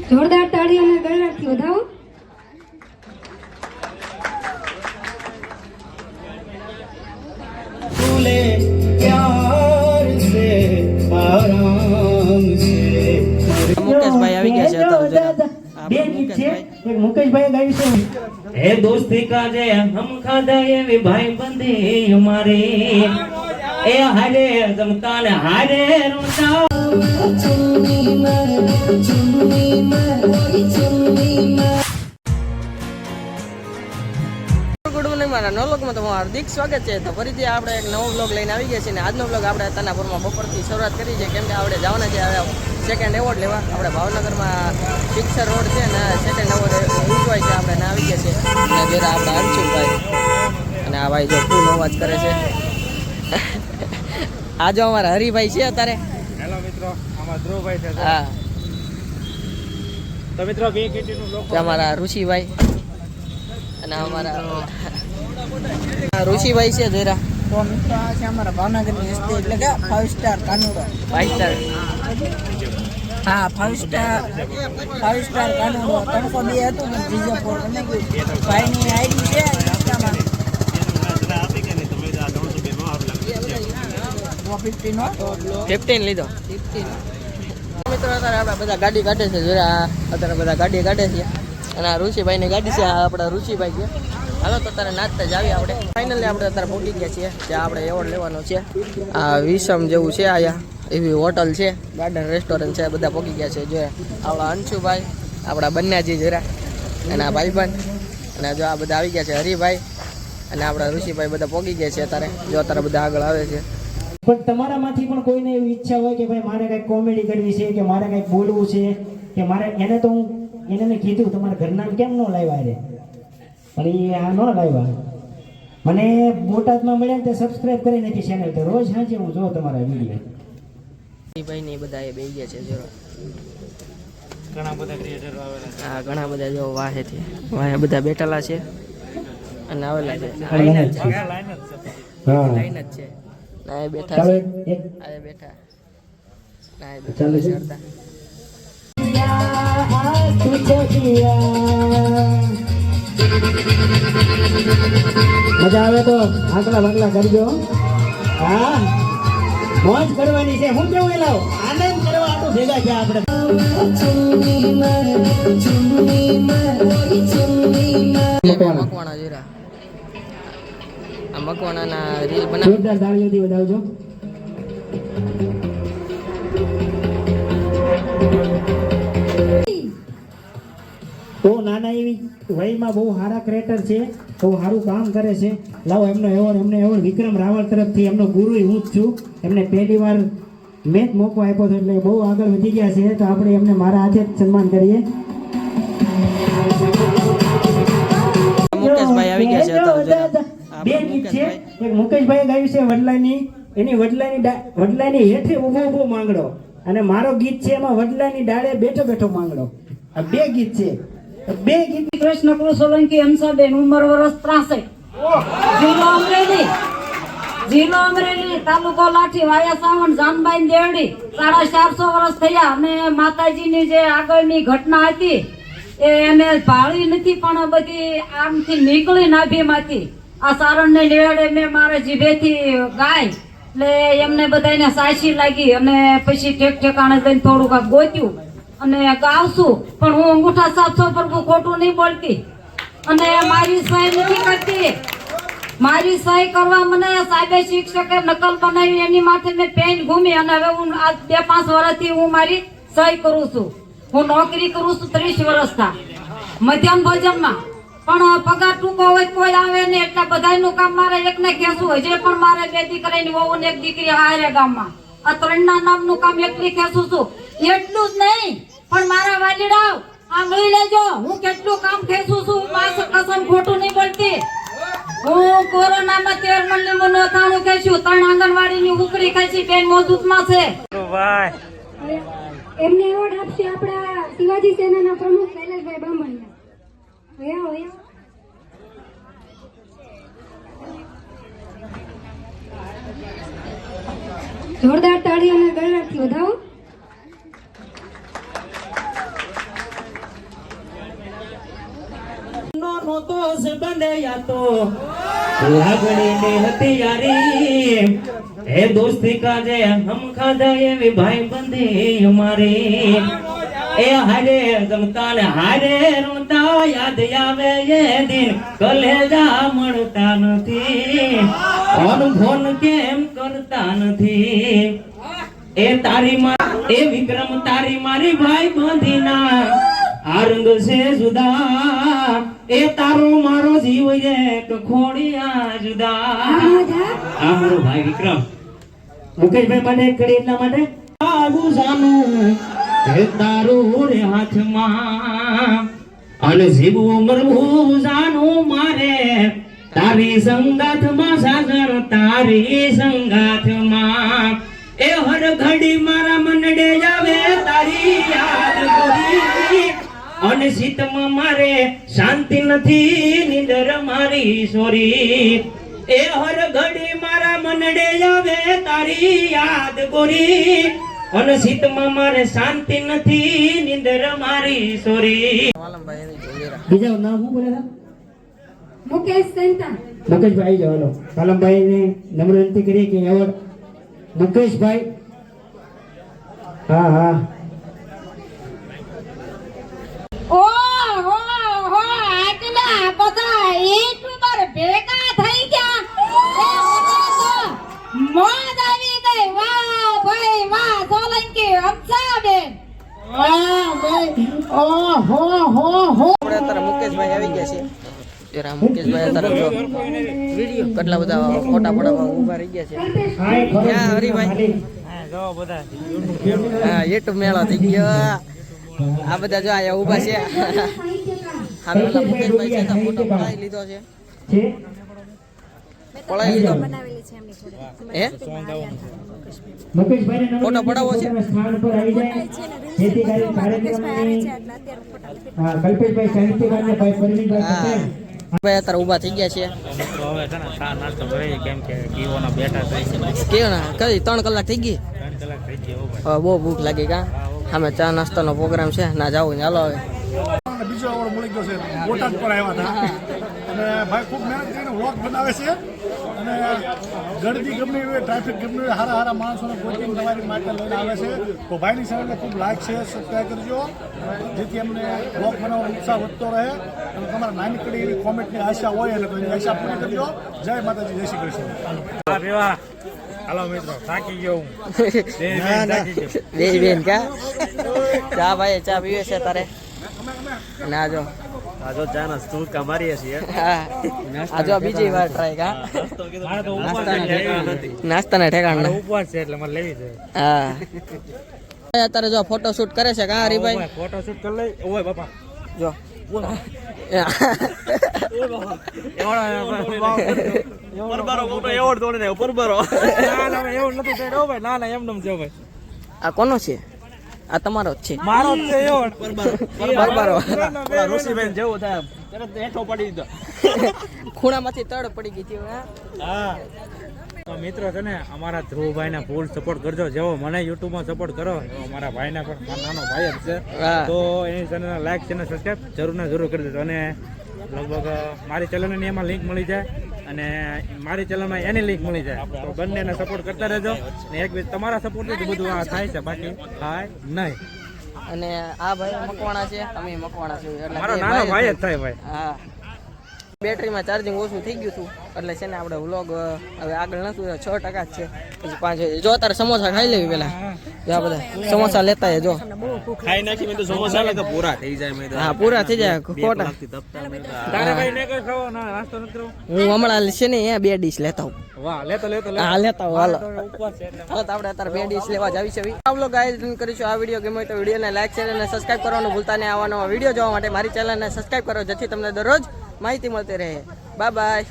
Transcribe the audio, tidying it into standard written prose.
જોરદાર તાળી અને ગળાથી વધાવો. મુકેશભાઈ આવી ગયા છે મુકેશભાઈ ગાયું છે હે દોસ્તી કાજે હમ ખાધા એવી ભાઈ બંધી અમારે એ હારે જમતા ને હારે રોતા. ગુડ મોર્નિંગ મારા નવા બ્લોગમાં તમારું હાર્દિક સ્વાગત છે. તો ફરીથી આપણે એક નવો બ્લોગ લઈને આવી ગયા છીએ અને આજનો બ્લોગ આપણે તાનાપુરમાં બપોરથી શરૂઆત કરી છે, કેમ કે આપણે જવાના છે સેકન્ડ એવોર્ડ લેવા. આપણે ભાવનગરમાં પિક્ચર રોડ છે ને સેકન્ડ એવોર્ડ ઉજવાય છે, આપણે ના આવી ગયા છે. અને જરા આપણે અંશુભાઈ અને આ ભાઈ જો ફૂલ અવાજ કરે છે. આ જો અમારા હરિભાઈ છે અત્યારે. હેલો મિત્રો, આમાં ધ્રુવભાઈ છે. હા તો મિત્રો બે કેટીનું બ્લોગ અમારા ઋષિભાઈ અને અમારા ઋષિભાઈ છે જરા. તો મિત્રો આ છે અમારા ભાવનગરની વસ્તી એટલે કે 5 સ્ટાર કાનુડો. 5 સ્ટાર હા 5 સ્ટાર કાનુડો. 302 હતું ને જીજોપોર બની ગયું. ભાઈની આઈડી છે ઇન્સ્ટામાં 15 લીધો. મિત્રો અત્યારે આપણે બધા ગાડી કાઢે છે જરા. અત્યારે બધા ગાડી કાઢે છે અને આ ઋષિભાઈની ગાડી છે. આ આપણા ઋષિભાઈ છે. હાલો તો અત્યારે નાચતા જ આવી આપણે. ફાઇનલી આપણે અત્યારે પહોંચી ગયા છીએ જ્યાં આપણે એવોર્ડ લેવાનો છે. આ વિષમ જેવું છે, અહીંયા એવી હોટલ છે, ગાર્ડન રેસ્ટોરન્ટ છે, બધા પહોંચી ગયા છે. જો આપણા અંશુભાઈ, આપણા બન્યાજી જરા અને આ ભાઈબંધ અને જો આ બધા આવી ગયા છે હરિભાઈ અને આપણા ઋષિભાઈ બધા પહોંચી ગયા છે અત્યારે. જો અત્યારે બધા આગળ આવે છે. પણ તમારામાંથી પણ કોઈને એવી ઈચ્છા હોય કે ભાઈ મારે કંઈક કોમેડી કરવી છે કે મારે કંઈક બોલવું છે કે મારે એને તો હું એને કીધું તમારા ઘરના કેમ ન લાવ્યા રે, પણ એ આ ન લાવ્યા. મને બોટાદમાં મળ્યા ને તે સબસ્ક્રાઇબ કરી નાખી ચેનલ. તો રોજ સાંજે હું જોઉં તમારા વિડીયો. ભાઈ ને બધા એ બેસી ગયા છે જરો. ઘણા બધા ક્રિએટરો આવેલા છે. હા ઘણા બધા જો વાહેથી વાહે બધા બેઠેલા છે અને આવેલા છે. લાઈન જ છે. હા લાઈન જ છે. ના એ બેઠા ચાલો છે. એક આ બેઠા ના એ ચાલો બેઠા છે. છે. મજા આવે તો આકલા ભાગલા કરજો. હા મોજ કરવાની છે. હું કેવું લાવો આનંદ કરવા આટલું ભેગા છે આપણે. મકવાણા જરા. આ મકવાણાના રીલ બનાવ. જોરદાર તાળીઓથી વધાવજો. તો નાના એવી વયમાં બહુ સારા ક્રિએટર છે, બહુ સારું કામ કરે છે. લાવો એમનો એવોર્ડ વિક્રમ રાવળ તરફથી. એમનો ગુરુ હું જ છું. એમને પહેલી વાર મેં જ મોકો આપ્યો હતો એટલે બહુ આગળ વધી ગયા છે. તો આપણે એમને મારા હાથે જ સન્માન કરીએ. મુકેશભાઈ આવી ગયા છે અત્યારે. બે ગીત છે. એક મુકેશભાઈ ગાયું છે વડલાની, એની વડલાની હેઠે ઊભો ઊભો માંગડો, અને મારો ગીત છે એમાં વડલાની ડાળે બેઠો બેઠો માંગડો. આ બે ગીત છે. બે ગીત. કૃષ્ણ સોલંકી હંસાબેન, ઉંમર વર્ષ 63, જિલ્લો અમરેલી, તાલુકો લાઠી, વાયા સાવણ, જાનબાઈ દેવડી. 450 વર્ષ થયા અને માતાજીની જે આગળની ઘટના હતી એ એને ભાળી નથી, પણ બધી આમથી નીકળી નાભીમાંથી આ સારણને નિવેડે મેં મારા જીભેથી ગાય એટલે એમને બધાને સાચી લાગી અને પછી ઠેકાણે જઈને થોડુંક ગોત્યું અને ગાવશું. પણ હું અંગૂઠા 700 પર ખોટું નહીં બોલતી અને મારી સહી નથી કરતી. મારી સહી કરવા મને સાહેબે શિક્ષકે નકલ બનાવી, એની માથે મેં પેન ઘૂમી અને હવે હું આ 2-5 વર્ષથી હું મારી સહી કરું છું. હું નોકરી કરું છું 30 વર્ષથી મધ્યાહન ભોજનમાં, પણ પગાર ટૂંકો હોય કોઈ આવે નહીં એટલે બધાનું કામ મારે એકને ખેંચવું હોય. જે પણ મારે 2 દીકરીની વહુ ને 1 દીકરી હારે ગામમાં આ 3ના નામનું કામ એકલી ખેંચું છું. એટલું જ નહીં પણ મારા વાલીડાઓ સાંભળી લેજો, હું કેટલું કામ ખેંચું છું. કસમ ખોટું નહીં બોલતી. હું કોરોનામાં 13 મણની મનો 93 ખેંચ્યું, 3 આંગણવાડીની ઉકળી ખેંચી, બેન મોજૂદમાં છે. એમને એવોર્ડ આપશે આપણા શિવાજી સેનાના પ્રમુખ શૈલેષભાઈ બામણિયા. જોરદાર તાળી અને ગળાથી વધાવો. બંધયા તો લાગણી ને હતી યારી એ દોસ્તી કાજે હમ ખાધા એવી ભાઈ બંધી અમારી એ હારે જમતા ને હારે રોતા યાદ આવે એ દિન કલેજા મળતા નથી ફોન કેમ કરતા નથી એ તારી એ વિક્રમ તારી મારી ભાઈ બંધીના આ રંગ છે જુદા એ તારો મારો જીવ એક ખોડિયા જુદા આ મારો ભાઈ વિક્રમ મુકેશભાઈ મને કરી એટલા માટે આવું જાનું એ તારું રે હાથમાં અને જીવવું મરવું જાનું મારે તારી સંગાથમાં સાગર તારી સંગાથમાં એ હર ઘડી મારા મનડે આવે તારી યાદ ગોરી અને સીતમાં મારે શાંતિ નથી નિંદર મારી સોરી એ હર ઘડી મારા મનડે આવે તારી યાદ ગોરી અને સીતમાં મારે શાંતિ નથી નિંદર મારી સોરી વાલમભાઈ એની જોડેરા બીજા નામ શું બોલે મુકેશ સેન્ટા મુકેશભાઈ આવી જાવ કાલમભાઈ ને નમ્ર વિનંતી કરીએ કે એવોર્ડ મુકેશભાઈ હા હા ઓ હો હો આટલા બધા યુટ્યુબર ભેગા થઈ ગયા એ મને તો મોજ આવી ગઈ વાહ ભાઈ વાહ સોલંકી હંસાબેન વાહ ભાઈ ઓ હો હો હો આપણે અત્યારે મુકેશભાઈ આવી ગયા છે જરા મુકેશભાઈ અત્યારે જો કેટલા બધા ફોટા પડાવવા ઊભા રહી ગયા છે હા એ ખરો ક્યાં હરીભાઈ જો બધા હા યુટ્યુબ મેળો થઈ ગયો આ બધા જો આયા ઊભા છે હા પેલા મુકેશભાઈ છે તો ફોટો પડાવી લીધો છે છે પડાવી લીધો હે મુકેશભાઈ ને ફોટો પડાવવો છે? સ્થાન પર આવી જાય જેથી કરીને કાર્યક્રમની હા કલ્પેશભાઈ સાહિત્યકાર ને ભાઈ પરવીનભાઈ હા પટેલ ભાઈ અત્યારે ઊભા થઈ ગયા છે મિત્રો હવે છે ને ચા નાસ્તો કરી કેમ કે કીઓના બેઠા થઈ કેવું ને કઈ 3 કલાક થઈ ગઈ 3 કલાક થઈ ગયો ભાઈ હવે બહુ ભૂખ લાગી કા સામે ચા નાસ્તાનો પ્રોગ્રામ છે ના જાવું ચાલો હવે બીજો એવોર્ડ મળી ગયો છે બોટાદ પર આવ્યા હતા અને ભાઈ ખૂબ મહેનત કરીને વ્લોગ બનાવે છે અને ગળદી ગમે એવી ટ્રાફિક ગમે એવી હારા હારા માણસોને કોચિંગ તમારી માટે લઈને આવે છે તો ભાઈની ચેનલને ખૂબ લાઈક છે સબસ્ક્રાઈબ કરજો જેથી અમને વ્લોગ બનાવવાનો ઉત્સાહ વધતો રહે અને તમારા નાનકડી એવી કોમેન્ટની આશા હોય અને તો એની આશા પૂરી કરજો જય માતાજી જય શ્રી કૃષ્ણ ચા પીવા હાલો મિત્રો થાકી ગયો હું થાકી ગયો બે બેન કા ચા ભાઈ ચા પીવે છે તારે ના જો આજો ચા ના સ્ટૂકા મારીએ છીએ હા આ જો બીજી વાર ટ્રાય કા મારે તો ઉપવાસ છે ઠેકાણા નથી નાસ્તાના ઠેકાણ મારે ઉપવાસ છે એટલે મારે લેવી છે હા અત્યારે જો ફોટો શૂટ કરે છે કા હરીભાઈ ફોટો શૂટ કરી લઈ ઓય બાપા જો આ કોનો છે આ તમારો જ છે મારો જ છે બરબારો ઋષિબેન જેવું થાય તરત હેઠો પડી દીધો ખૂણામાંથી તડ પડી ગઈ હતી હા તો મિત્રો છે ને અમારા ધ્રુવભાઈને ફૂલ સપોર્ટ કરજો જેવો મને યુટ્યુબમાં સપોર્ટ કરો એવો અમારા ભાઈને પણ મારો નાનો ભાઈ જ છે હા. તો એની ચેનલ લાઈક ચેનલ સબસ્ક્રાઈબ જરૂર ને જરૂર કરી દેજો અને લગભગ મારી ચેનલની એમાં લિંક મળી જાય અને મારી ચેનલમાં એની લિંક મળી જાય તો બંનેને સપોર્ટ કરતા રહેજો અને એક બીજ તમારા સપોર્ટથી બધું આ થાય છે બાકી થાય નહીં અને આ ભાઈ મકવાણા છે અમે મકવાણા છે એટલે મારો બે નાનો ભાઈ જ છે. થાય ભાઈ હા બેટરીમાં ચાર્જિંગ ઓછું થઈ ગયું હતું એટલે છે ને આપણે વ્લોગ હવે આગળ નતું 6% જ છે પછી 5 જો અત્યારે સમોસા ખાઈ લેવી પેલા જો આ બધા સમોસા લેતા જો ખાઈ નાખી મેં તો સમોસા લે તો પૂરા થઈ જાય મેં હા પૂરા થઈ જાય ખોટા તારે ભાઈ ને કઈ ખાવો ના નાસ્તો નથી કરવો હું હમણાં છે ને અહીંયા 2 ડીશ લેતા હું વાહ લેતો હા લેતા હું હાલો ઉપવાસ છે એટલે હાલો તો આપણે અત્યારે 2 ડીશ લેવા જ આવી છે આ વ્લોગ ગાઈડ કરીશું આ વિડીયો ગમે તો વિડીયોને લાઈક શેર અને સબસ્ક્રાઇબ કરવાનું ભૂલતા નહીં આવા નવા વિડીયો જોવા માટે મારી ચેનલને સબસ્ક્રાઇબ કરો જેથી તમને દરરોજ માહિતી મળતી રહે બાય બાય